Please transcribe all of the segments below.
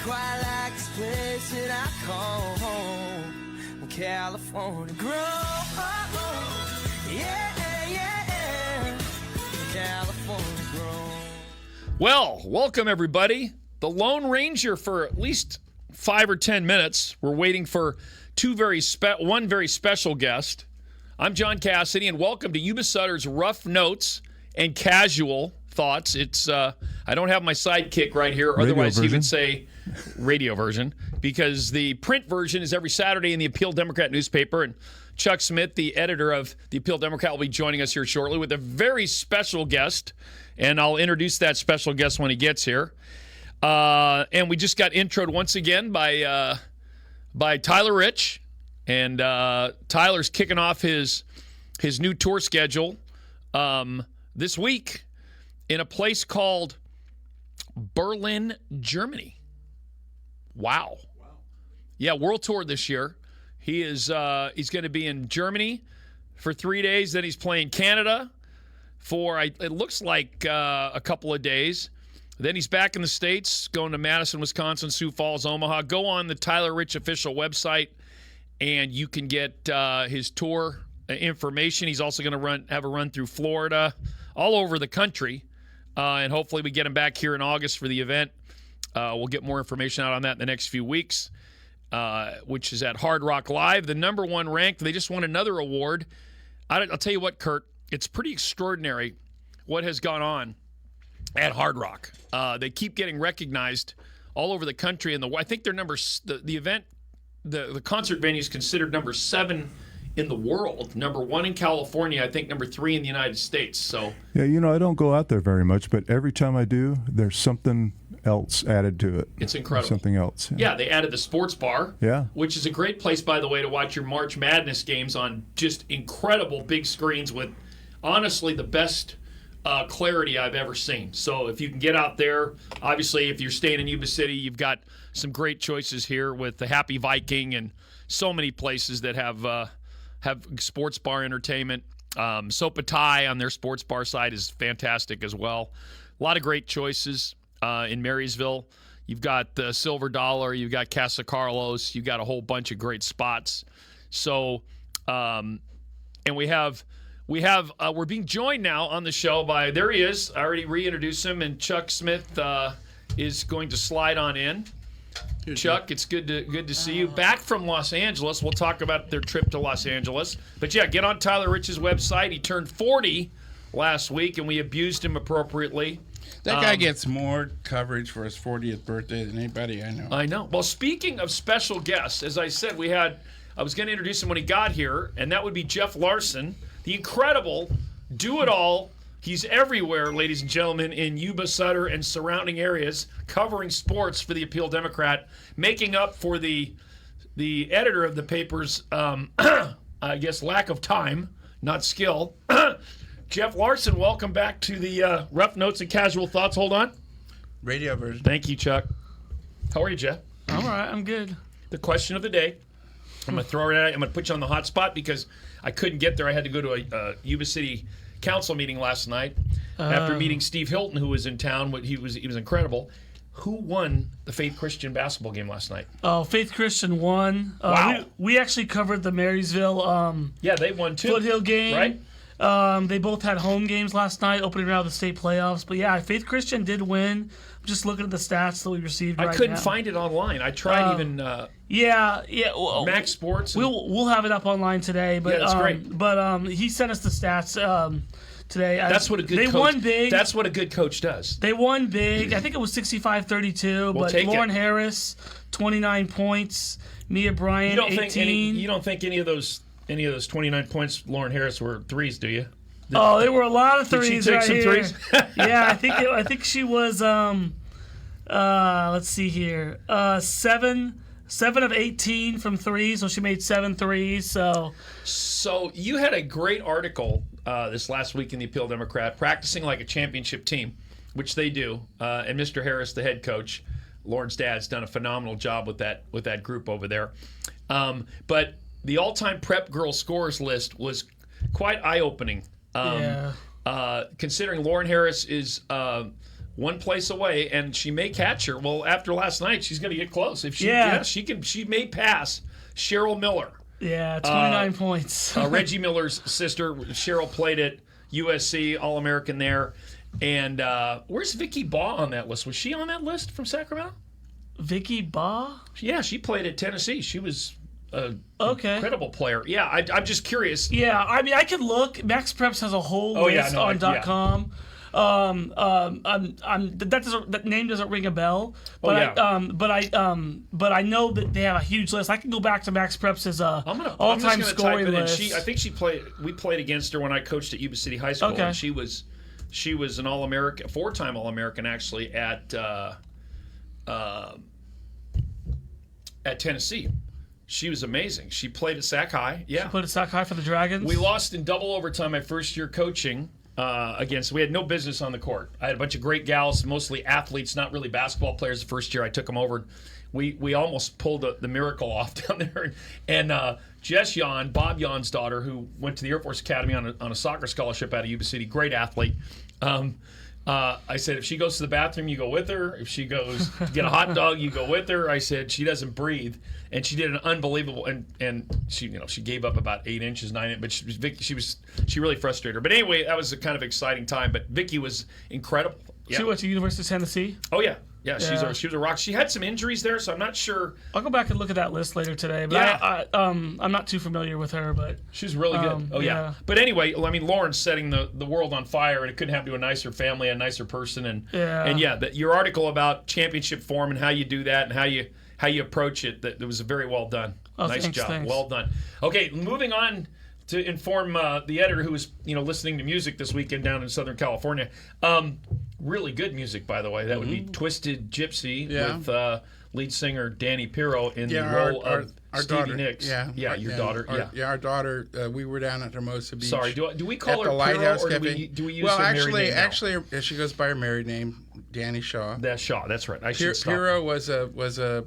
quite like this place that I call home. When California grows, yeah. When California grows. Well, welcome everybody. The Lone Ranger for at least 5 or 10 minutes. We're waiting for one very special guest. I'm John Cassidy, and welcome to Yuba Sutter's Rough Notes and Casual Thoughts. It's I don't have my sidekick right here, otherwise he would say radio version, because the print version is every Saturday in the Appeal Democrat newspaper, and Chuck Smith, the editor of the Appeal Democrat, will be joining us here shortly with a very special guest, and I'll introduce that special guest when he gets here. And we just got introed once again by Tyler Rich, and Tyler's kicking off his new tour schedule this week in a place called Berlin, Germany. Wow. Yeah, world tour this year. He's going to be in Germany for 3 days. Then he's playing Canada for it looks like a couple of days. Then he's back in the States, going to Madison, Wisconsin, Sioux Falls, Omaha. Go on the Tyler Rich official website, and you can get his tour information. He's also going to have a run through Florida, all over the country, and hopefully we get him back here in August for the event. We'll get more information out on that in the next few weeks, which is at Hard Rock Live, the number one ranked. They just won another award. I'll tell you what, Kurt, it's pretty extraordinary what has gone on at Hard Rock. They keep getting recognized all over the country, and I think they're the event, the concert venue is considered number 7 in the world, number 1 in California, I think number 3 in the United States. So yeah, I don't go out there very much, but every time I do, there's something else added to it. It's incredible. Something else. Yeah, they added the sports bar, which is a great place, by the way, to watch your March Madness games on just incredible big screens with, honestly, the best clarity I've ever seen. So if you can get out there, obviously if you're staying in Yuba City, you've got some great choices here with the Happy Viking and so many places that have sports bar entertainment. Sopatai on their sports bar side is fantastic as well. A lot of great choices in Marysville. You've got the Silver Dollar, you've got Casa Carlos, you've got a whole bunch of great spots. So, and we're being joined now on the show by, there he is. I already reintroduced him, and Chuck Smith is going to slide on in. Chuck, it's good to see you. Back from Los Angeles. We'll talk about their trip to Los Angeles. But yeah, get on Tyler Rich's website. He turned 40 last week, and we abused him appropriately. That guy gets more coverage for his 40th birthday than anybody I know. I know. Well, speaking of special guests, as I said, I was going to introduce him when he got here, and that would be Jeff Larson, the incredible do-it-all. He's everywhere, ladies and gentlemen, in Yuba Sutter and surrounding areas, covering sports for the Appeal Democrat, making up for the editor of the paper's, I guess, lack of time, not skill. Jeff Larson, welcome back to the Rough Notes and Casual Thoughts. Hold on. Radio version. Thank you, Chuck. How are you, Jeff? I'm all right. I'm good. The question of the day. I'm going to throw it at you. I'm going to put you on the hot spot because I couldn't get there. I had to go to a Yuba City council meeting last night after meeting Steve Hilton, who was in town. He was incredible. Who won the Faith Christian basketball game last night? Oh, Faith Christian won. Wow. We actually covered the Marysville they won too. Foothill game. Right? They both had home games last night, opening round of the state playoffs. But yeah, Faith Christian did win. I'm just looking at the stats that we received right now. I couldn't find it online. I tried Well, Max Sports. We'll have it up online today. But, that's great. But he sent us the stats today. That's what a good coach. They won big. That's what a good coach does. They won big. I think it was 65-32. But Lauren Harris, 29 points. Mia Bryant, 18. You don't think any of those 29 points, Lauren Harris, were threes, do you? There were a lot of threes. Did she take some threes? Yeah, I think she was. Let's see here. 7 of 18 from three, so she made 7 threes. So you had a great article this last week in the Appeal Democrat, practicing like a championship team, which they do. And Mr. Harris, the head coach, Lauren's dad's done a phenomenal job with that group over there. But the all-time prep girl scorers list was quite eye-opening. Considering Lauren Harris is one place away, and she may catch her. Well, after last night, she's going to get close. If she, Yeah. she can. She may pass Cheryl Miller. Yeah, 29 points. Reggie Miller's sister, Cheryl, played at USC, All-American there. And where's Vicky Baugh on that list? Was she on that list from Sacramento? Vicky Baugh? Yeah, she played at Tennessee. She was an Okay. incredible player. Yeah, I'm just curious. Yeah, I mean, I could look. Max Preps has a whole Oh, yeah, list no, on yeah. .com. That name doesn't ring a bell, but but I know that they have a huge list. I can go back to Max Preps' I'm just all-time gonna type scoring it in. list. I think we played against her when I coached at Yuba City High School. Okay. And she was an All-American, 4-time All-American actually at Tennessee. She was amazing. She played at Sac High. Yeah. Put a Sac High for the Dragons. We lost in double overtime my first year coaching against. We had no business on the court. I had a bunch of great gals, mostly athletes, not really basketball players. The first year I took them over. We almost pulled the miracle off down there. And Jess Yon, Bob Yon's daughter, who went to the Air Force Academy on a soccer scholarship out of Yuba City, great athlete. I said, if she goes to the bathroom, you go with her. If she goes to get a hot dog, you go with her. I said, she doesn't breathe. And she did an unbelievable, and she gave up about 8 inches, 9 inches, but she really frustrated her. But anyway, that was a kind of exciting time. But Vicky was incredible. Yeah. She went to University of Tennessee. Oh yeah. Yeah, she Yeah. was a rock. She had some injuries there, so I'm not sure. I'll go back and look at that list later today. But Yeah. I'm not too familiar with her, but She's really good. Oh yeah. yeah. But anyway, I mean, Lauren's setting the world on fire, and it couldn't happen to a nicer family, a nicer person, and your article about championship form and how you do that and how you approach it, that was very well done. Oh, Nice thanks, job. thanks. Well done. Okay, moving on to inform the editor who was listening to music this weekend down in Southern California. Really good music, by the way. That would be Twisted Gypsy with lead singer Danny Pirro in the role of Stevie daughter. Nicks. Yeah, Your daughter. Our daughter. We were down at Hermosa Beach. Sorry, do we call at her the Lighthouse Pirro, or Cafe. do we use well, her married name now? actually, she goes by her married name, Danny Shaw. That's Shaw. That's right. I should stop. Pirro was a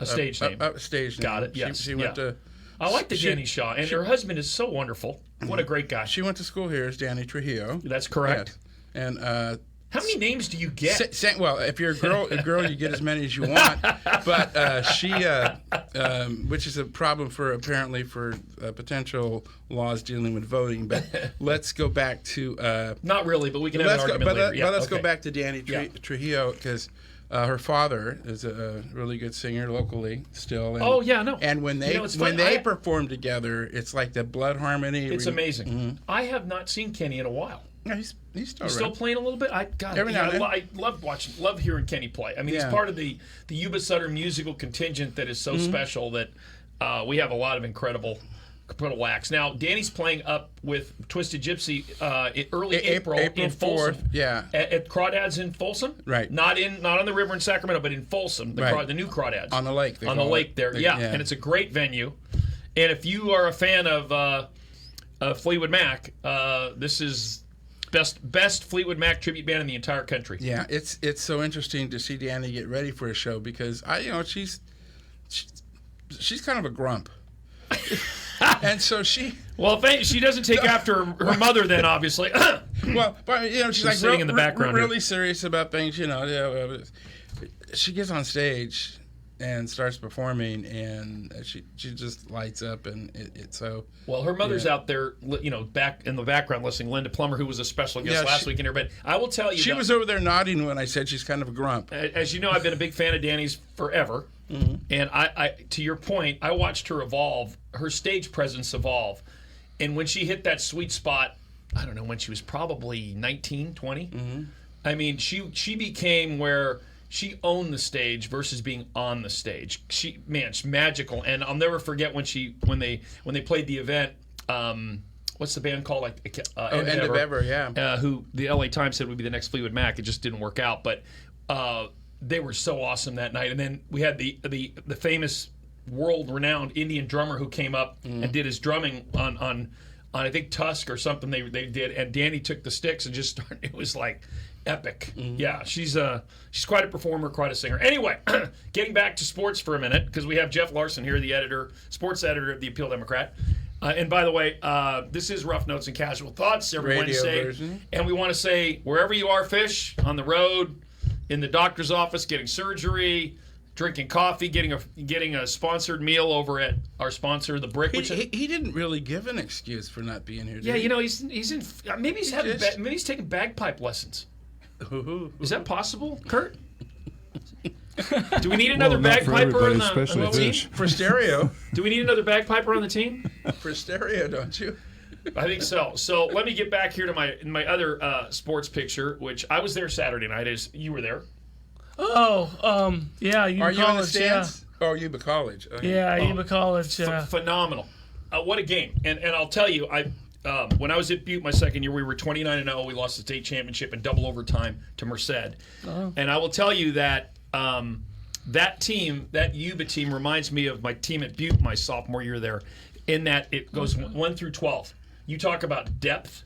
stage name. A stage name. Got it, yes, She went to. I like the Danny Shaw, and her husband is so wonderful. What a great guy. She went to school here as Danny Trujillo. That's correct. Yes. And how many names do you get? well, if you're a girl, you get as many as you want. But she, which is a problem apparently for potential laws dealing with voting. But let's go back to. Not really, but we can have an argument later. But let's go back to Danny Trujillo, because her father is a really good singer locally still. And, Oh, yeah, no. And when they perform together, it's like the blood harmony. It's amazing. I have not seen Kenny in a while. Yeah, he's still He's still around. playing a little bit. Every now and then. I love hearing Kenny play. I mean, he's Yeah. part of the Yuba Sutter musical contingent that is so special that we have a lot of incredible acts. Now, Danny's playing up with Twisted Gypsy in early April in Folsom. 4th, yeah. At Crawdads in Folsom. Right. Not on the river in Sacramento, but in Folsom, the new Crawdads. On the lake. On the lake there, yeah. And it's a great venue. And if you are a fan of Fleetwood Mac, this is best Fleetwood Mac tribute band in the entire country. Yeah, it's so interesting to see Danny get ready for a show, because she's kind of a grump. And so she doesn't take after her mother, then obviously. but she's like sitting in the background here. really serious about things. She gets on stage and starts performing, and she just lights up, and it's so. Well, her mother's out there, back in the background listening. Linda Plummer, who was a special guest last week in here, but I will tell you, she was over there nodding when I said she's kind of a grump. As you know, I've been a big fan of Danny's forever, and I, to your point, I watched her evolve, her stage presence evolve, and when she hit that sweet spot, I don't know, when she was probably 19, 20. I mean, she became where she owned the stage versus being on the stage. She's magical, and I'll never forget when they played the event. What's the band called? End of Ever, yeah. Who the LA Times said would be the next Fleetwood Mac. It just didn't work out, but they were so awesome that night. And then we had the famous world-renowned Indian drummer who came up and did his drumming on I think Tusk or something they did, and Danny took the sticks and just started. It was like epic. Yeah, she's quite a performer, quite a singer. Anyway, getting back to sports for a minute, because we have Jeff Larson here, the sports editor of the Appeal Democrat. And by the way, this is Rough Notes and Casual Thoughts every Radio Wednesday. version. And we want to say, wherever you are, fish, on the road, in the doctor's office, getting surgery, drinking coffee, getting a sponsored meal over at our sponsor, The Brick. He didn't really give an excuse for not being here. Yeah, did he? you know, he's in. Maybe he's taking bagpipe lessons. Is that possible, Kurt? Do we need another not for bagpiper on everybody, the especially team? fish. For stereo. Do we need another bagpiper on the team? For stereo, don't you? I think so. So let me get back here to my other sports picture, which I was there Saturday night. You were there. Oh, yeah. Yuba Are you in the College, stands? Oh, Yuba College. Okay. Yeah, Yuba College. Yeah. Phenomenal. What a game. And I'll tell you, when I was at Butte my second year, we were 29-0. We lost the state championship in double overtime to Merced. Oh. And I will tell you that that team, that Yuba team, reminds me of my team at Butte my sophomore year there, in that it goes 1 through 12. You talk about depth.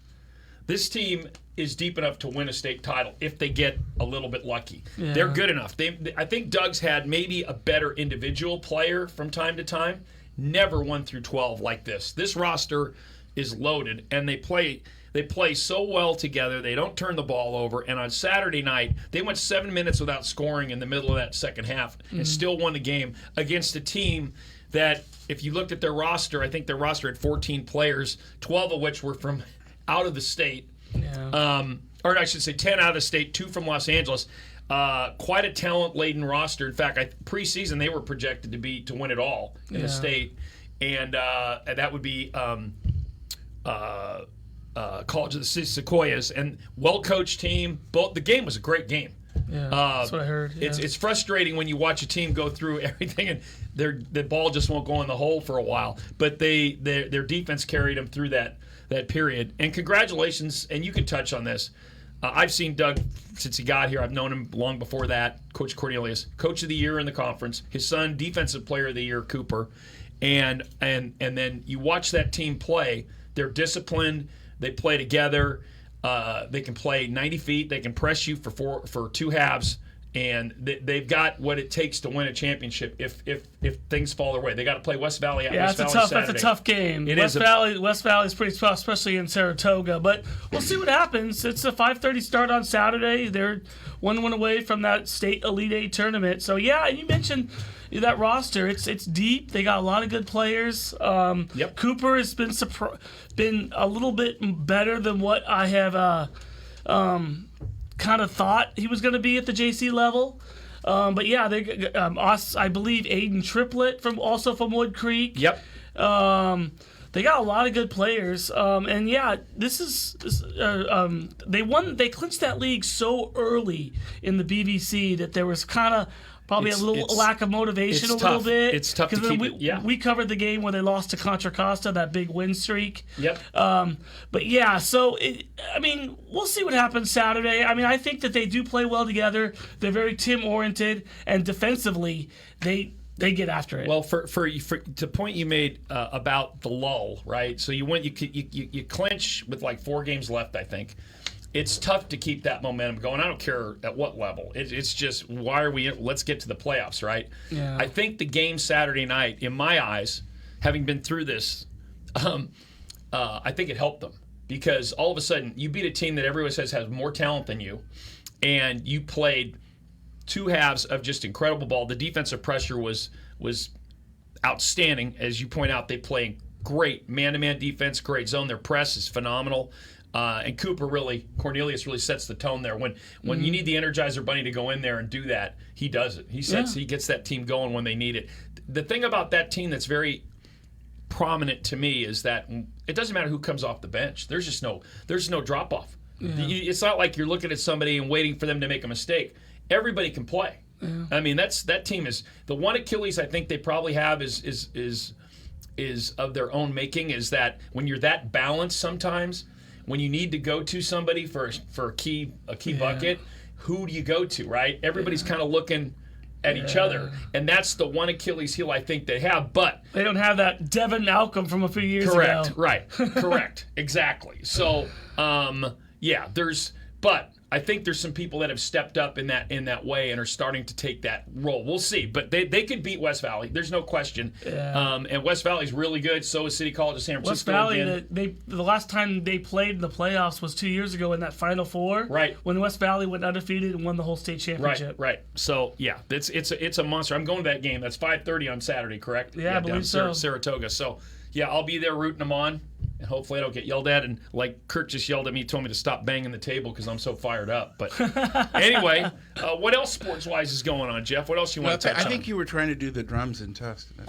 This team is deep enough to win a state title if they get a little bit lucky. Yeah. They're good enough. I think Doug's had maybe a better individual player from time to time. Never 1 through 12 like this. This roster is loaded, and they play so well together. They don't turn the ball over. And on Saturday night, they went 7 minutes without scoring in the middle of that second half and still won the game against a team that, if you looked at their roster, I think their roster had 14 players, 12 of which were from out of the state. Yeah. Or I should say 10 out of the state, 2 from Los Angeles. Quite a talent-laden roster. In fact, preseason they were projected to win it all in the state. And that would be College of the Sequoias, and well-coached team. The game was a great game. Yeah, that's what I heard. Yeah. It's frustrating when you watch a team go through everything and the ball just won't go in the hole for a while. But their defense carried them through that period. And congratulations, and you can touch on this. I've seen Doug since he got here. I've known him long before that. Coach Cornelius, Coach of the Year in the conference. His son, Defensive Player of the Year, Cooper. And then you watch that team play. They're disciplined. They play together. They can play 90 feet. They can press you for 2 halves, and they've got what it takes to win a championship. If things fall their way, they got to play West Valley. That's a tough game. West Valley is pretty tough, especially in Saratoga. But we'll see what happens. It's a 5:30 start on Saturday. They're 1 win away from that state Elite Eight tournament. So yeah, and you mentioned that roster, it's deep. They got a lot of good players. Yep. Cooper has been a little bit better than what I have kind of thought he was going to be at the JC level. But yeah, they I believe Aiden Triplett from Wood Creek. Yep. They got a lot of good players, and yeah, they clinched that league so early in the BVC that there was kind of probably a little lack of motivation a little bit. It's tough to keep it. Yeah. We covered the game where they lost to Contra Costa, that big win streak. Yep. But yeah, so we'll see what happens Saturday. I think that they do play well together. They're very team-oriented, and defensively, they get after it. Well, for the point you made about the lull, right? So you clinch with like 4 games left, I think. It's tough to keep that momentum going. I don't care at what level. It's just, why are we? Let's get to the playoffs, right? Yeah. I think the game Saturday night, in my eyes, having been through this, I think it helped them, because all of a sudden you beat a team that everyone says has more talent than you, and you played 2 halves of just incredible ball. The defensive pressure was outstanding. As you point out, they play great man-to-man defense, great zone. Their press is phenomenal. And Cornelius really sets the tone there. When you need the Energizer Bunny to go in there and do that, he does it. He gets that team going when they need it. The thing about that team that's very prominent to me is that it doesn't matter who comes off the bench. There's no drop off. Yeah. It's not like you're looking at somebody and waiting for them to make a mistake. Everybody can play. Yeah. That team is the one Achilles I think they probably have is of their own making, is that when you're that balanced sometimes, when you need to go to somebody for a key bucket, who do you go to, right? Everybody's kind of looking at each other, and that's the one Achilles heel I think they have. But they don't have that Devin Malcolm from a few years ago. Correct, right, correct, exactly. So, but I think there's some people that have stepped up in that way and are starting to take that role. We'll see, but they could beat West Valley. There's no question. Yeah. And West Valley's really good. So is City College of San Francisco. West Valley, again. the last time they played in the playoffs was 2 years ago in that Final Four. Right. When West Valley went undefeated and won the whole state championship. Right. So yeah, it's a monster. I'm going to that game. That's 5:30 on Saturday, correct? Yeah, I believe so. Saratoga. So yeah, I'll be there rooting them on. And hopefully I don't get yelled at. And like Kurt just yelled at me, told me to stop banging the table because I'm so fired up. But anyway, what else sports-wise is going on, Jeff? What else you want to touch on? I think you were trying to do the drums in Tustin.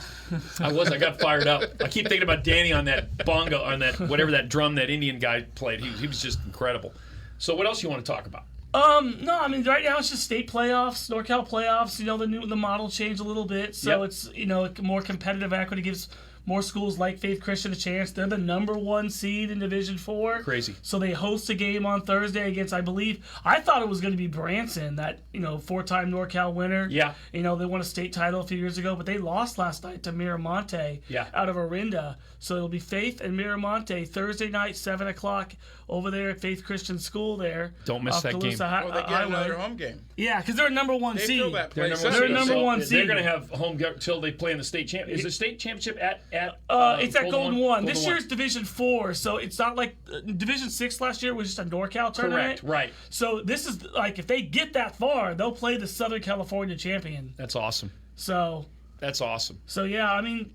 I got fired up. I keep thinking about Danny on that bongo, on that whatever that drum that Indian guy played. He was just incredible. So what else you want to talk about? No, I mean right now it's just state playoffs, NorCal playoffs. The model changed a little bit, so it's more competitive. Equity gives more schools like Faith Christian a chance. They're the number 1 seed in Division 4. Crazy. So they host a game on Thursday against, I thought it was going to be Branson, that 4-time NorCal winner. Yeah. They won a state title a few years ago, but they lost last night to Miramonte out of Orinda. So it'll be Faith and Miramonte Thursday night, 7 o'clock over there at Faith Christian School there. Don't miss that game. Well, they get another home game. Yeah, because they're number 1 They seed. fill that place They're up. number 1 They're seed. going to have home until they play in the state championship. Is the state championship at it's at Golden One. This Golden year's Division 4, so it's not like Division 6 last year was just a NorCal tournament. Correct, right. So this is like if they get that far, they'll play the Southern California champion. That's awesome. So That's awesome. yeah, I mean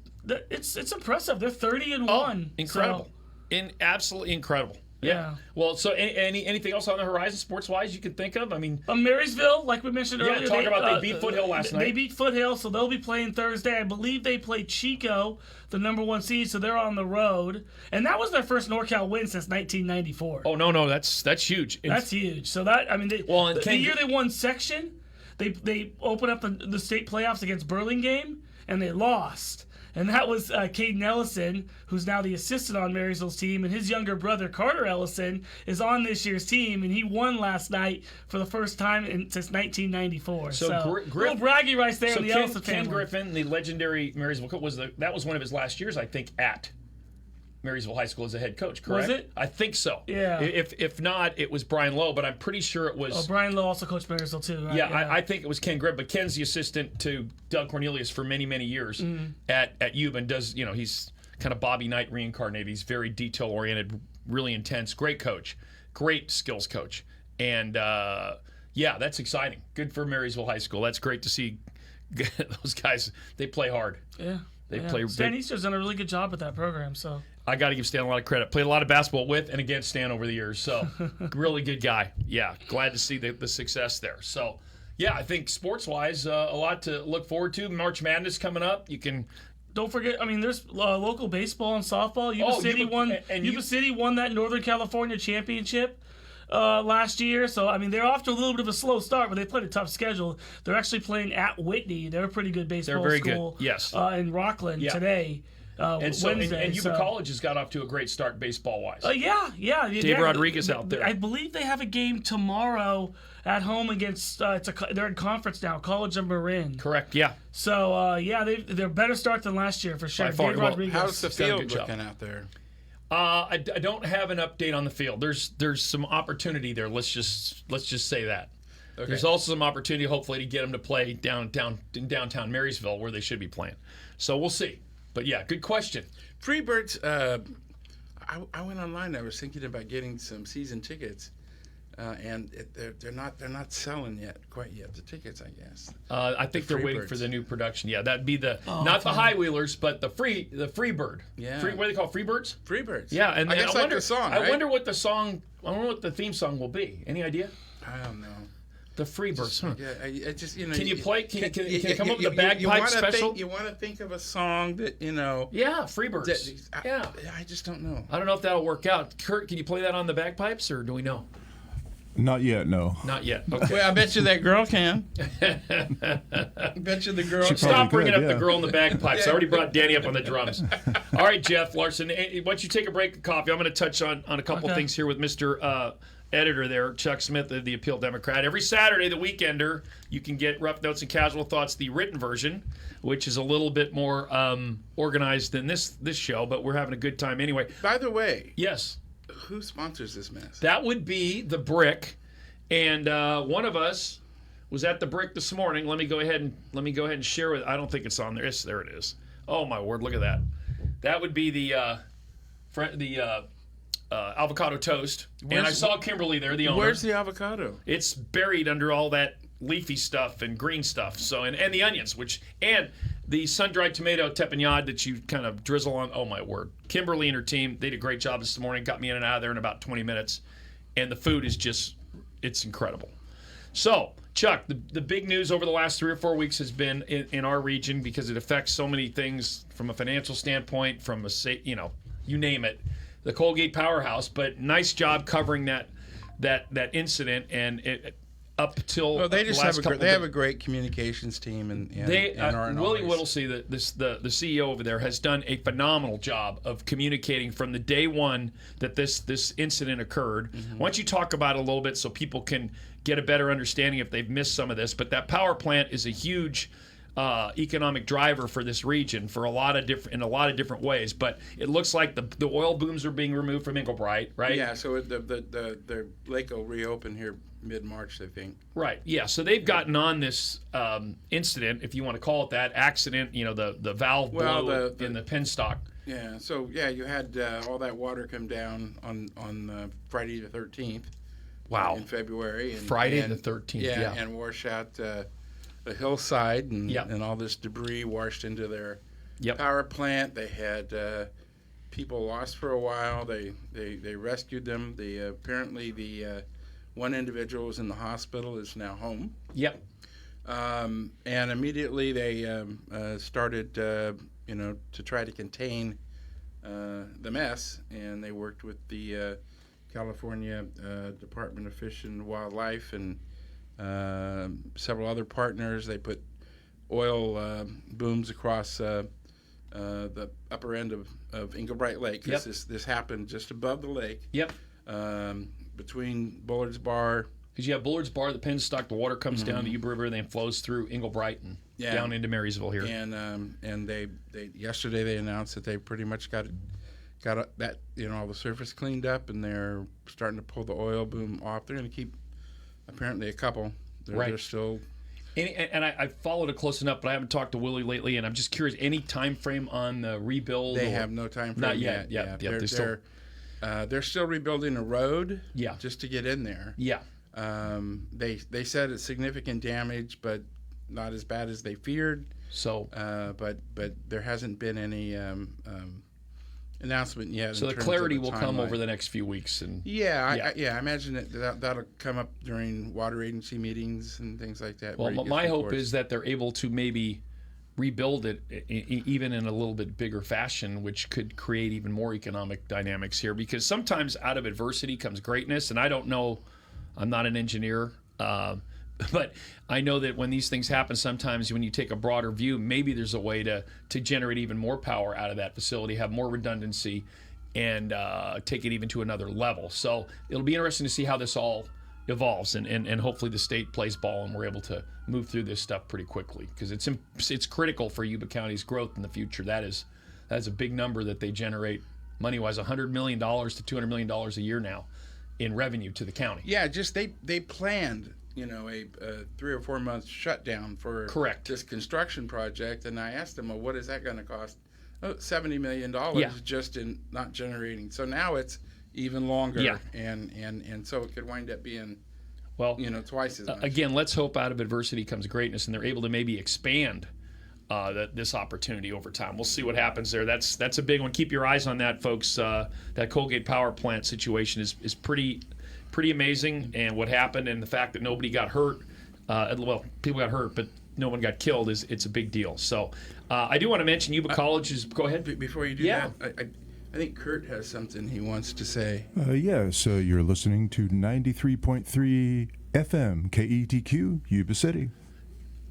it's impressive. They're 30-1. Incredible. So, Absolutely incredible. Yeah. Well, so anything else on the horizon sports-wise you can think of? I mean, Marysville, like we mentioned earlier. They beat Foothill last night. They beat Foothill, so they'll be playing Thursday. I believe they play Chico, the number 1 seed, so they're on the road. And that was their first NorCal win since 1994. Oh no, that's huge. That's huge. So that the year they won section, they opened up the state playoffs against Burlingame and they lost. And that was Caden Ellison, who's now the assistant on Marysville's team, and his younger brother Carter Ellison is on this year's team, and he won last night for the first time since 1994. So little braggy rights there in the Ellison family. Ken Griffin, the legendary Marysville coach, that was one of his last years, I think, at Marysville High School as a head coach, correct? Was it? I think so. Yeah. If not, it was Brian Lowe, but I'm pretty sure it was. Oh, Brian Lowe also coached Marysville too. Right? Yeah, I think it was Ken Griffin, but Ken's the assistant to Doug Cornelius for many, many years at Yuba, does, he's kind of Bobby Knight reincarnated. He's very detail-oriented, really intense, great coach, great skills coach. And, that's exciting. Good for Marysville High School. That's great to see those guys. They play hard. Yeah. They play. Stan Easter's done a really good job with that program, so. I got to give Stan a lot of credit. Played a lot of basketball with and against Stan over the years. So, really good guy. Yeah, glad to see the success there. So, yeah, I think sports-wise, a lot to look forward to. March Madness coming up. You can... Don't forget, I mean, there's local baseball and softball. Yuba City won that Northern California championship last year. So, I mean, they're off to a little bit of a slow start, but they played a tough schedule. They're actually playing at Whitney. They're a pretty good baseball They're very school. Good. Yes. In Rockland today. Wednesday. And Yuba College has got off to a great start baseball-wise. Yeah. Dave Rodriguez out there. I believe they have a game tomorrow at home against. They're in conference now, College of Marin. Correct. Yeah. So they're better start than last year for sure. By far. Dave Rodriguez. How's the field looking out there? I don't have an update on the field. There's some opportunity there. Let's just say that. Okay. There's also some opportunity, hopefully, to get them to play downtown Marysville, where they should be playing. So we'll see. But yeah, good question. Freebirds. I went online. I was thinking about getting some season tickets, and they're not selling quite yet. The tickets, I guess. I think they're waiting for the new production. Yeah, that'd be not the High Wheelers, but the Freebird. Yeah. What do they call Freebirds? Freebirds. Yeah, and I guess I wonder, like the song. I right? wonder what the song. I wonder what the theme song will be. Any idea? I don't know. The Freebirds. Yeah, I just Can you play? Can you come up with a bagpipe special? You want to think of a song that Yeah, Freebirds. I just don't know. I don't know if that'll work out. Kurt, can you play that on the bagpipes, or do we know? Not yet, no. Not yet. Okay. Well, I bet you that girl can. I bet you the girl. Stop bringing could, up yeah. the girl in the bagpipes. I already brought Danny up on the drums. All right, Jeff Larson, why don't you take a break of coffee? I'm going to touch on a couple things here with Mr. Editor there, Chuck Smith of the Appeal Democrat. Every Saturday, the Weekender, you can get Rough Notes and Casual Thoughts, the written version, which is a little bit more organized than this show, but we're having a good time anyway. By the way, Yes. who sponsors this mess? That would be The Brick, And one of us was at the Brick this morning. Let me go ahead and share with. I don't think it's on there. Yes, there it is. Oh my word! Look at that. That would be the avocado toast. And I saw Kimberly there, the owner. Where's the avocado? It's buried under all that leafy stuff and green stuff. So and the onions, and the sun-dried tomato teppanyard that you kind of drizzle on. Oh my word! Kimberly and her team, they did a great job this morning. Got me in and out of there in about 20 minutes, and the food is it's incredible. So, Chuck, the big news over the last 3 or 4 weeks has been in our region because it affects so many things from a financial standpoint, from you name it, the Colgate powerhouse. But nice job covering that incident and up till they just have a great communications team and Willie Whittlesey, the CEO over there, has done a phenomenal job of communicating from the day one that this incident occurred. Why don't you talk about it a little bit so people can get a better understanding if they've missed some of this? But that power plant is a huge economic driver for this region in a lot of different ways. But it looks like the oil booms are being removed from Englebright, right? Yeah. So the lake will reopen here mid-March, I think. Right. Yeah. So they've gotten on this incident, if you want to call it that, accident. The valve blew in the penstock. Yeah. So you had all that water come down on Friday the 13th. Wow. In February. Friday the 13th. Yeah. And wash out the hillside and all this debris washed into their power plant. They had people lost for a while. They rescued them. Apparently the one individual was in the hospital, is now home. Yep. And immediately they started to try to contain the mess, and they worked with the California Department of Fish and Wildlife and several other partners. They put oil booms across the upper end of Englebright Lake. This happened just above the lake. Yep. Between Bullard's Bar. Because you have Bullard's Bar, the penstock, the water comes down the Yuba River, then flows through Englebright and down into Marysville here. And they yesterday they announced that they pretty much got that all the surface cleaned up, and they're starting to pull the oil boom off. They're going to keep apparently a couple. They're still. And I followed it close enough, but I haven't talked to Willie lately, and I'm just curious, any time frame on the rebuild? They have no time frame. Not yet. Yeah. They're still rebuilding a road. Yeah. Just to get in there. Yeah. They said it's significant damage, but not as bad as they feared. So. But there hasn't been any announcement yet. So the clarity will come over the next few weeks, and I imagine that'll come up during water agency meetings and things like that. Well, my hope is that they're able to maybe rebuild it even in a little bit bigger fashion, which could create even more economic dynamics here. Because sometimes out of adversity comes greatness, and I don't know. I'm not an engineer. But I know that when these things happen, sometimes when you take a broader view, maybe there's a way to generate even more power out of that facility, have more redundancy, and take it even to another level. So it'll be interesting to see how this all evolves, and hopefully the state plays ball and we're able to move through this stuff pretty quickly, because it's critical for Yuba County's growth in the future. That's a big number that they generate money-wise, $100 million to $200 million a year now in revenue to the county. Yeah, just they planned a 3 or 4 month shutdown for this construction project, and I asked them, well, what is that going to cost? Oh, $70 million just in not generating. So now it's even longer, and so it could wind up being twice as much. Again, let's hope out of adversity comes greatness, and they're able to maybe expand this opportunity over time. We'll see what happens there. That's a big one. Keep your eyes on that, folks. That Colgate power plant situation is pretty amazing, and what happened, and the fact that nobody got hurt. People got hurt, but no one got killed. It's a big deal. So I do want to mention Yuba College is. Go ahead. Before you do that, I think Kurt has something he wants to say. So you're listening to 93.3 FM KETQ Yuba City.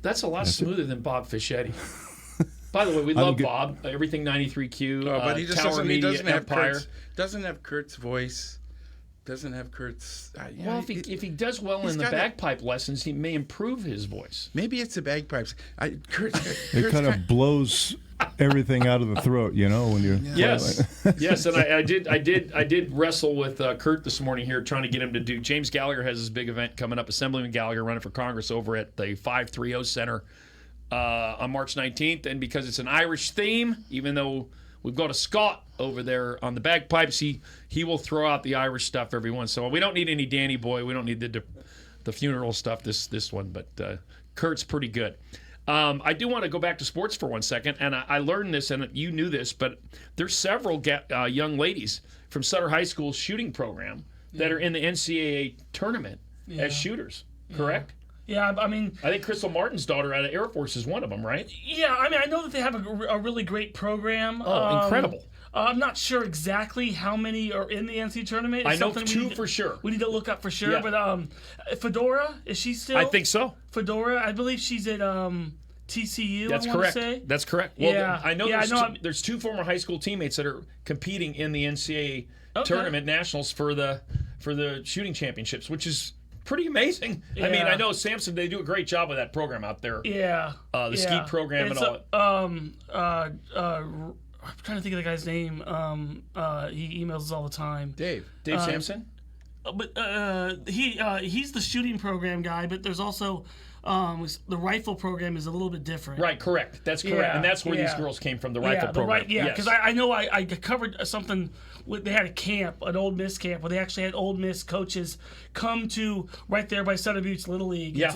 That's a lot smoother than Bob Fischetti. By the way, we love Bob. Everything 93Q. But he just Tower Media, Empire. Doesn't have Kurt's voice. Doesn't have Kurt's. If he does well in the bagpipe lessons, he may improve his voice. Maybe it's the bagpipes. It kind of blows everything out of the throat, when you Yes, yes, and I did wrestle with Kurt this morning here, trying to get him to do. James Gallagher has this big event coming up. Assemblyman Gallagher running for Congress over at the 530 Center on March 19th, and because it's an Irish theme, even though we've got a Scot over there on the bagpipes, he will throw out the Irish stuff every once in a while. We don't need any Danny Boy. We don't need the funeral stuff this one, but Kurt's pretty good. I do want to go back to sports for 1 second, and I learned this, and you knew this, but there's several young ladies from Sutter High School's shooting program that are in the NCAA tournament as shooters, correct? Yeah, I mean, I think Crystal Martin's daughter out of Air Force is one of them, right? Yeah, I mean, I know that they have a really great program. Oh, incredible. I'm not sure exactly how many are in the NCAA tournament. It's I know something two for sure. We need to look up for sure. Yeah. But Fedora, is she still? I think so. Fedora, I believe she's at TCU. That's I correct. Say. That's correct. Well, Yeah. I know, Yeah, there's two former high school teammates that are competing in the NCAA tournament nationals for the shooting championships, which is pretty amazing. I mean, Yeah. I know Samson, they do a great job with that program out there. Yeah. The ski program It's and all. I'm trying to think of the guy's name. He emails us all the time. Dave Sampson? But he's the shooting program guy, but there's also the rifle program is a little bit different. Right, correct. That's correct. Yeah, and that's where these yeah. girls came from, the rifle program. Because I know I covered something. They had a camp, an Old Miss camp, where they actually had Old Miss coaches come to right there by Sutter Butte Little League. Yeah.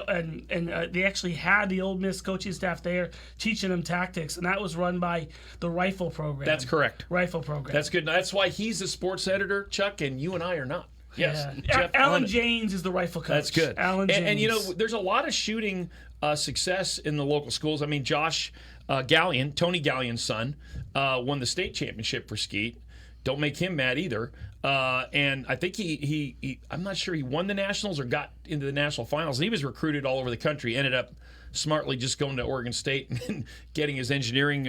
And they actually had the Old Miss coaching staff there teaching them tactics, and that was run by the rifle program. That's correct. Rifle program. That's good. That's why he's the sports editor, Chuck, and you and I are not. Yes. Yeah. Jeff Alan Arnott. James is the rifle coach. That's good. Alan James. And there's a lot of shooting success in the local schools. I mean, Josh Gallion, Tony Gallion's son, won the state championship for skeet. Don't make him mad either. And I think he I'm not sure he won the nationals or got into the national finals. And he was recruited all over the country. Ended up smartly just going to Oregon State and getting his engineering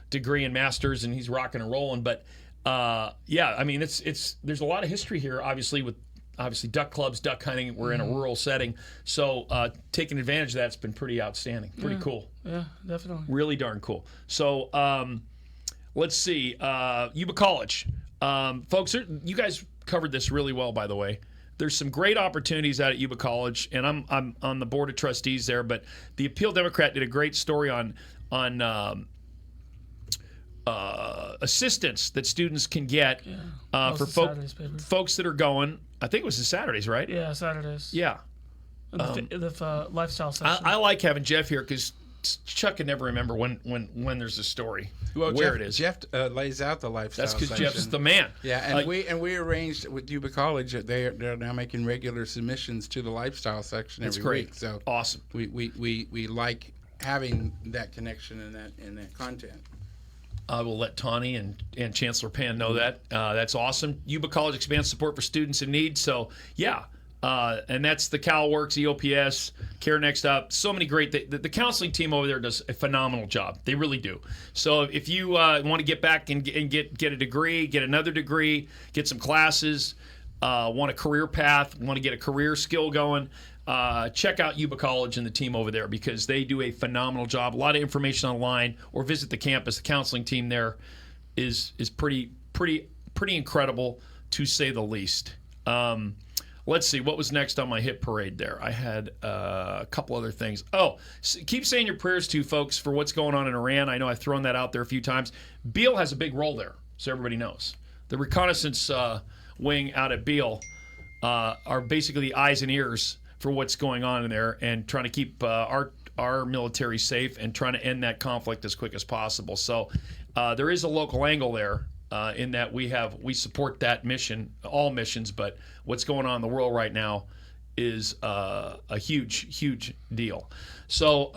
degree and master's, and he's rocking and rolling. But yeah, I mean, there's a lot of history here, obviously, with duck clubs, duck hunting. We're in a rural setting, so taking advantage of that's been pretty outstanding, pretty cool. Yeah, definitely. Really darn cool. So let's see, Yuba College, folks. You guys covered this really well, by the way. There's some great opportunities out at Yuba College, and I'm on the board of trustees there. But the Appeal Democrat did a great story on assistance that students can get for folks that are going. I think it was the Saturdays, right? Yeah, Saturdays. Yeah. The lifestyle section. I like having Jeff here because Chuck can never remember when there's a story where it is. Jeff lays out the lifestyle. That's because section. Jeff's the man. Yeah, and we arranged with Yuba College that they're now making regular submissions to the lifestyle section That's every great. week. So awesome. We like having that connection and that content. I will let Tawny and Chancellor Pan know that. That's awesome. Yuba College expands support for students in need. So, yeah. And that's the CalWorks, EOPS, Care Next Up. So many great. The counseling team over there does a phenomenal job. They really do. So if you want to get back and get a degree, get another degree, get some classes, want a career path, want to get a career skill going, check out Yuba College and the team over there because they do a phenomenal job. A lot of information online, or visit the campus. The counseling team there is pretty incredible, to say the least. Let's see, what was next on my hit parade there? I had a couple other things. Oh, keep saying your prayers to folks for what's going on in Iran. I know I've thrown that out there a few times. Beale has a big role there, so everybody knows. The reconnaissance wing out at Beale are basically the eyes and ears for what's going on in there and trying to keep our military safe and trying to end that conflict as quick as possible. So there is a local angle there. In that we support that mission, all missions, but what's going on in the world right now is a huge deal. So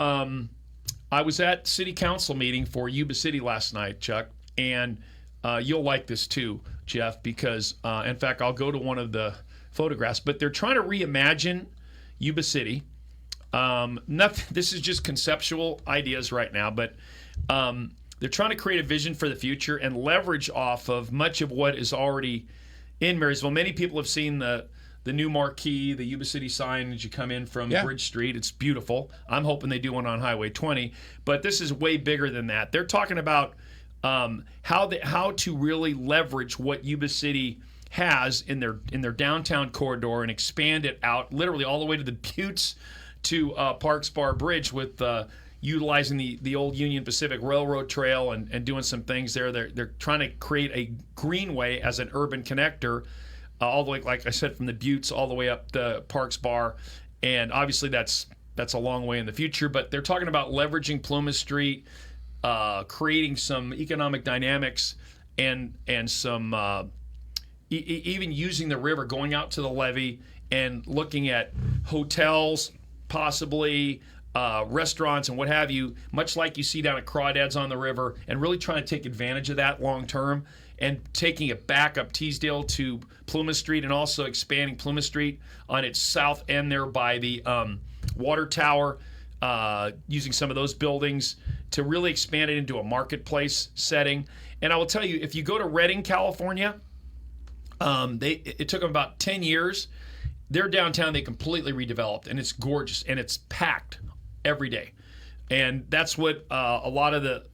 I was at city council meeting for Yuba City last night, Chuck, and you'll like this too, Jeff, because in fact I'll go to one of the photographs, but they're trying to reimagine Yuba City. This is just conceptual ideas right now, but they're trying to create a vision for the future and leverage off of much of what is already in Marysville. Many people have seen the the new marquee, the Yuba City sign as you come in from Bridge Street. It's beautiful. I'm hoping they do one on Highway 20, but this is way bigger than that. They're talking about how to really leverage what Yuba City has in their downtown corridor and expand it out literally all the way to the Buttes to Parks Bar Bridge with utilizing the old Union Pacific Railroad Trail and doing some things there. They're trying to create a greenway as an urban connector all the way, like I said, from the Buttes all the way up the Parks Bar. And obviously that's a long way in the future, but they're talking about leveraging Plumas Street, creating some economic dynamics and some even using the river, going out to the levee and looking at hotels, possibly restaurants and what have you, much like you see down at Crawdads on the river, and really trying to take advantage of that long term and taking it back up Teasdale to Plumas Street and also expanding Plumas Street on its south end there by the water tower, using some of those buildings to really expand it into a marketplace setting. And I will tell you, if you go to Redding, California, it took them about 10 years. Their downtown, they completely redeveloped, and it's gorgeous, and it's packed every day. And that's what a lot of the,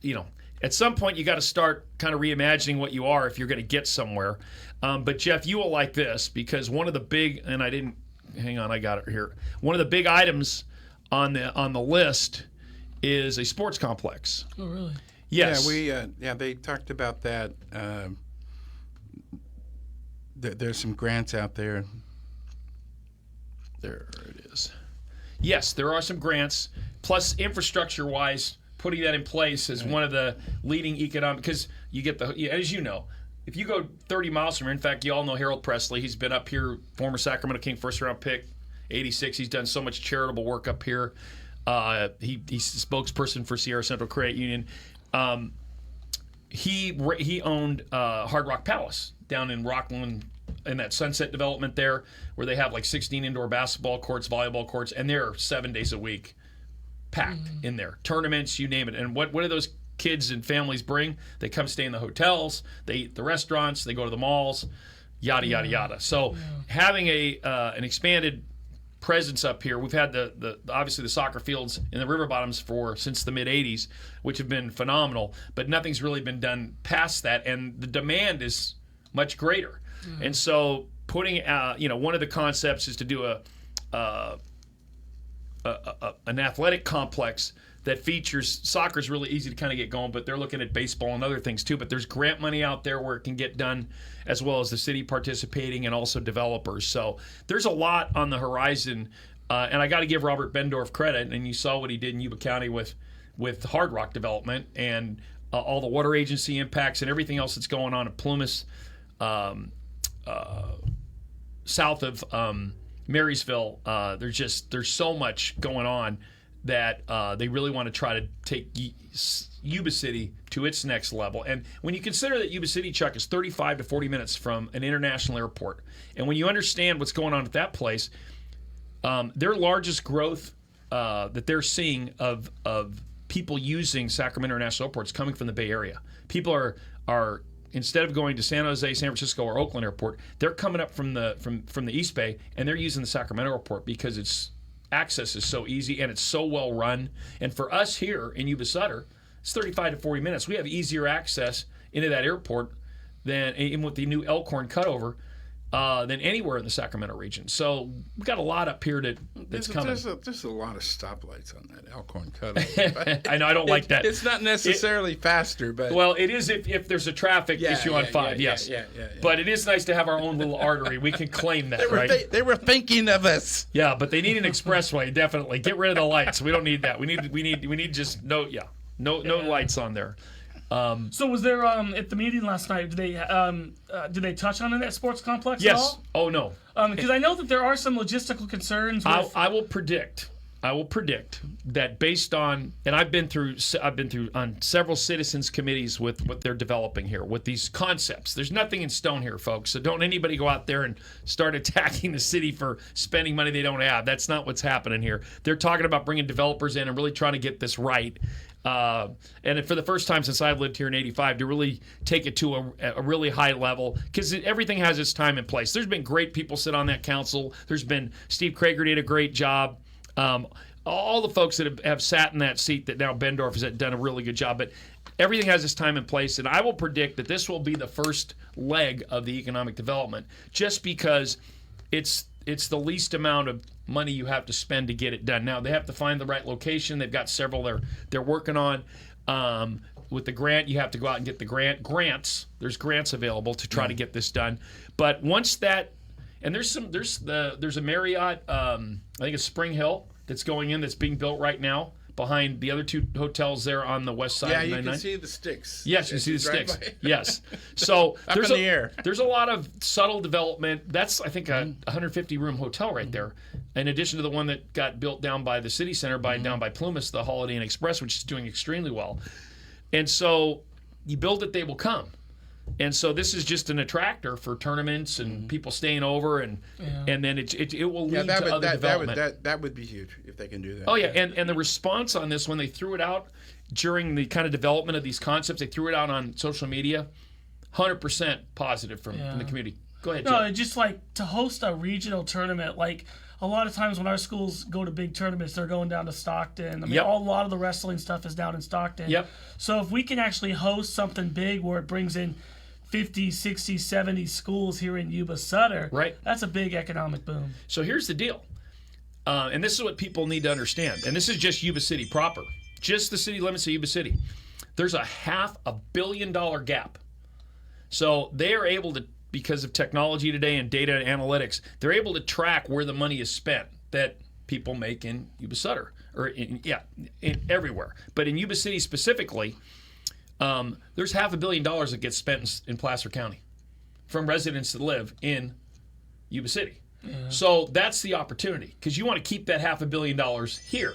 at some point you got to start kind of reimagining what you are if you're going to get somewhere. But Jeff, you will like this, because one of the big, and I got it here. One of the big items on the list is a sports complex. Oh, really? Yes. Yeah, they talked about that. There's some grants out there. There it is. Yes, there are some grants. Plus, infrastructure-wise, putting that in place is one of the leading economic, because you get as you know, if you go 30 miles from here, in fact, you all know Harold Presley. He's been up here, former Sacramento King first-round pick, 86. He's done so much charitable work up here. He's the spokesperson for Sierra Central Credit Union. He owned Hard Rock Palace down in Rockland, in that Sunset development there, where they have like 16 indoor basketball courts, volleyball courts, and they're 7 days a week packed in there. Tournaments, you name it. And what do those kids and families bring? They come stay in the hotels, they eat at the restaurants, they go to the malls, yada, yada, yada. So having an expanded presence up here, we've had the obviously the soccer fields in the river bottoms since the mid-'80s, which have been phenomenal, but nothing's really been done past that, and the demand is much greater. And so putting, one of the concepts is to do an athletic complex that features soccer. Is really easy to kind of get going, but they're looking at baseball and other things too. But there's grant money out there where it can get done, as well as the city participating and also developers. So there's a lot on the horizon, and I got to give Robert Bendorf credit. And you saw what he did in Yuba County with Hard Rock development and all the water agency impacts and everything else that's going on at Plumas. South of Marysville, there's so much going on that they really want to try to take Yuba City to its next level. And when you consider that Yuba City, Chuck, is 35 to 40 minutes from an international airport, and when you understand what's going on at that place, their largest growth that they're seeing of people using Sacramento International Airport is coming from the Bay Area. People are instead of going to San Jose, San Francisco, or Oakland Airport, they're coming up from the East Bay, and they're using the Sacramento Airport because its access is so easy and it's so well run. And for us here in Yuba Sutter, it's 35 to 40 minutes. We have easier access into that airport than, even with the new Elkhorn cutover, than anywhere in the Sacramento region. So we've got a lot up here that's coming. There's a lot of stoplights on that Elkhorn cutover. I know, I don't like that. It's not necessarily faster, but... Well, it is if there's a traffic issue on 5, yes. Yeah. But it is nice to have our own little artery. We can claim that, right? They were thinking of us. Yeah, but they need an expressway, definitely. Get rid of the lights. We don't need that. We need just no lights on there. So was there at the meeting last night? Did they touch on that sports complex yes. at all? Oh no. Because I know that there are some logistical concerns. I will predict I will predict that based on, and I've been through on several citizens committees with what they're developing here with these concepts. There's nothing in stone here, folks. So don't anybody go out there and start attacking the city for spending money they don't have. That's not what's happening here. They're talking about bringing developers in and really trying to get this right. And for the first time since I've lived here in '85, to really take it to a really high level, because everything has its time and place. There's been great people sit on that council. There's been Steve Krager did a great job. All the folks that have sat in that seat that now Bendorf has done a really good job. But everything has its time and place, and I will predict that this will be the first leg of the economic development, just because it's the least amount of money you have to spend to get it done. Now, they have to find the right location. They've got several they're working on. With the grant, you have to go out and get the grants. There's grants available to try to get this done. But once that, and there's a Marriott, I think it's Spring Hill, that's going in, that's being built right now behind the other two hotels there on the west side. Yeah, of you 99. can see the sticks. Yes, you see the sticks. Yes. So Up in the air. There's a lot of subtle development. That's, I think, a 150-room hotel right there, in addition to the one that got built down by the city center, down by Plumas, the Holiday Inn Express, which is doing extremely well. And so you build it, they will come. And so this is just an attractor for tournaments and people staying over, and then it will lead to other development. That would be huge if they can do that. Oh, yeah, and the response on this, when they threw it out during the kind of development of these concepts, they threw it out on social media, 100% positive from the community. Go ahead, No, Jeff. just like to host a regional tournament, like a lot of times when our schools go to big tournaments, they're going down to Stockton. I mean, a lot of the wrestling stuff is down in Stockton. Yep. So if we can actually host something big where it brings in 50, 60, 70 schools here in Yuba Sutter, Right. that's a big economic boom. So here's the deal, and this is what people need to understand, and this is just Yuba City proper, just the city limits of Yuba City. There's a $500 million gap. So they are able to, because of technology today and data and analytics, they're able to track where the money is spent that people make in Yuba Sutter, or in everywhere. But in Yuba City specifically, there's $500 million that gets spent in Placer County from residents that live in Yuba City. So that's the opportunity, because you want to keep that $500 million here.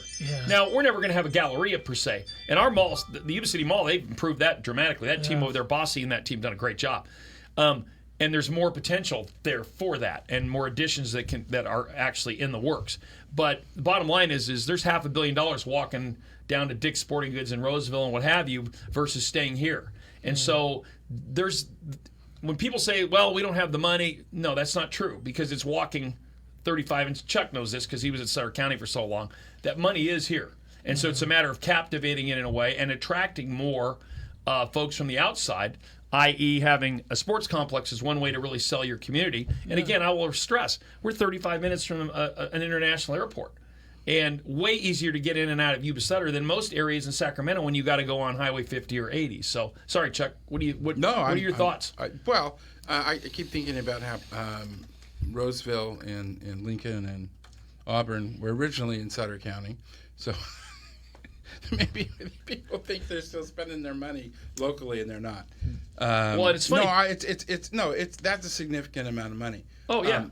Now, we're never going to have a Galleria per se. And our malls, the Yuba City Mall, they've improved that dramatically. That team over there, Bossy and that team, done a great job. And there's more potential there for that, and more additions that are actually in the works. But the bottom line is there's $500 million walking down to Dick's Sporting Goods in Roseville and what have you, versus staying here. And so when people say, well, we don't have the money, no, that's not true, because it's walking 35, and Chuck knows this because he was at Sutter County for so long. That money is here. And so it's a matter of captivating it in a way and attracting more folks from the outside, i.e. having a sports complex is one way to really sell your community. And again, I will stress, we're 35 minutes from an international airport, and way easier to get in and out of Yuba Sutter than most areas in Sacramento when you got to go on Highway 50 or 80. So, sorry, Chuck, what are your thoughts? I keep thinking about how Roseville and Lincoln and Auburn were originally in Sutter County. So maybe people think they're still spending their money locally, and they're not. Well, it's funny. No, that's a significant amount of money. Oh yeah.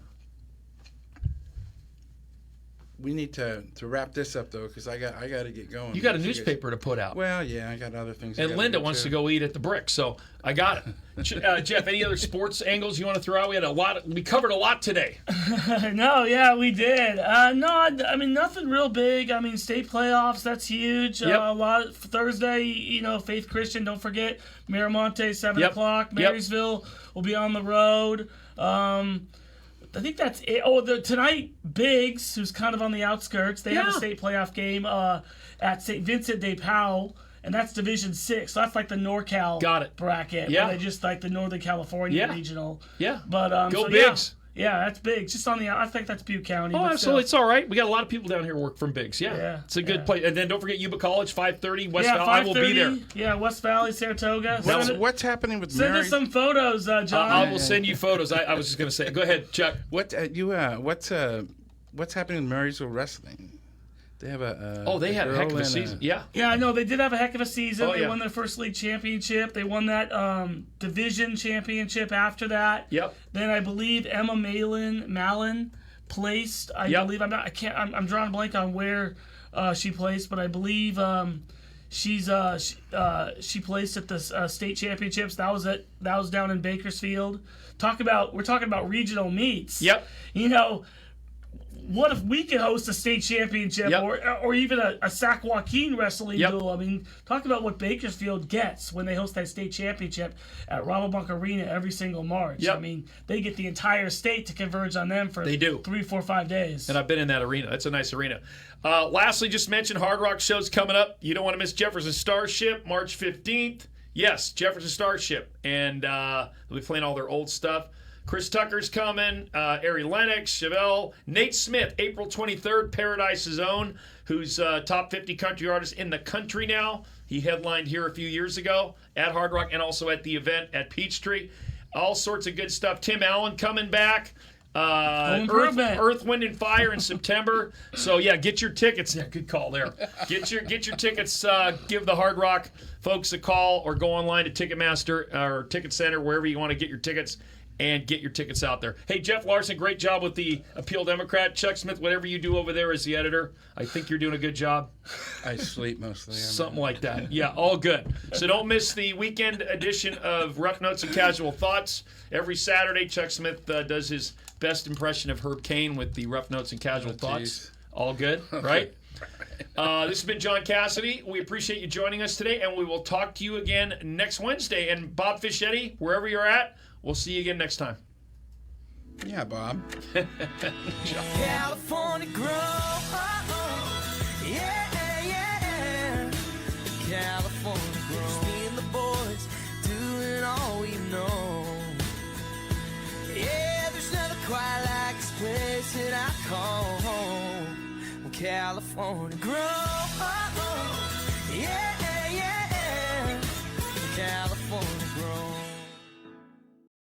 We need to wrap this up though, because I got to get going. You got a newspaper to put out. Well, yeah, I got other things. And Linda wants to go eat at the Brick, so I got it. Jeff, any other sports angles you want to throw out? We covered a lot today. No, yeah, we did. No, I mean nothing real big. I mean state playoffs, that's huge. Yep. A lot Thursday. Faith Christian. Don't forget Miramonte 7 o'clock. Marysville will be on the road. I think that's it. Oh, tonight, Biggs, who's kind of on the outskirts, they have a state playoff game at St. Vincent de Paul, and that's Division 6. So that's like the NorCal bracket. Yeah. They just like the Northern California regional. Yeah. But Go Biggs. Yeah, that's Biggs. Just on the I think that's Butte County. Oh, absolutely. It's all right. We got a lot of people down here who work from Biggs. Yeah. It's a good place. And then don't forget Yuba College, 5:30, West Valley. I will be there. Yeah, West Valley, Saratoga. What's happening with Send us some photos, John. I will send you photos. I was just going to say. Go ahead, Chuck. What's happening with Marysville Wrestling? They have they had a heck of a season. Yeah, I know they did have a heck of a season. Oh, they won their first league championship. They won that division championship after that. Yep. Then I believe Emma Malin placed. I Yep. believe I'm drawing a blank on where she placed, but I believe she placed at the state championships. That was down in Bakersfield. We're talking about regional meets. Yep. You know, what if we could host a state championship Yep. or even a Sac Joaquin wrestling Yep. duel? I mean, talk about what Bakersfield gets when they host that state championship at Rabobank Arena every single March. Yep. I mean, they get the entire state to converge on them for They do. 3, 4, 5 days. And I've been in that arena. That's a nice arena. Lastly, just mentioned Hard Rock show's coming up. You don't want to miss Jefferson Starship, March 15th. Yes, Jefferson Starship. And they'll be playing all their old stuff. Chris Tucker's coming, Ari Lennox, Chevelle, Nate Smith, April 23rd, Paradise's Own, who's top 50 country artist in the country now. He headlined here a few years ago at Hard Rock and also at the event at Peachtree. All sorts of good stuff. Tim Allen coming back. Earth, Wind, and Fire in September. So yeah, get your tickets. Yeah, good call there. Get your tickets. Give the Hard Rock folks a call or go online to Ticketmaster or Ticket Center, wherever you want to get your tickets, and get your tickets out there. Hey, Jeff Larson, great job with the Appeal Democrat. Chuck Smith, whatever you do over there as the editor, I think you're doing a good job. I sleep mostly. Something like that. Yeah, all good. So don't miss the weekend edition of Rough Notes and Casual Thoughts. Every Saturday, Chuck Smith does his best impression of Herb Cain with the Rough Notes and Casual Thoughts. Geez. All good, right? This has been John Cassidy. We appreciate you joining us today, and we will talk to you again next Wednesday. And Bob Fischetti, wherever you're at, we'll see you again next time. Yeah, Bob. California grow. Yeah. California grow. Me and the boys doing all we know. Yeah, there's nothing quite like this place that I call home. California grow. Yeah. California.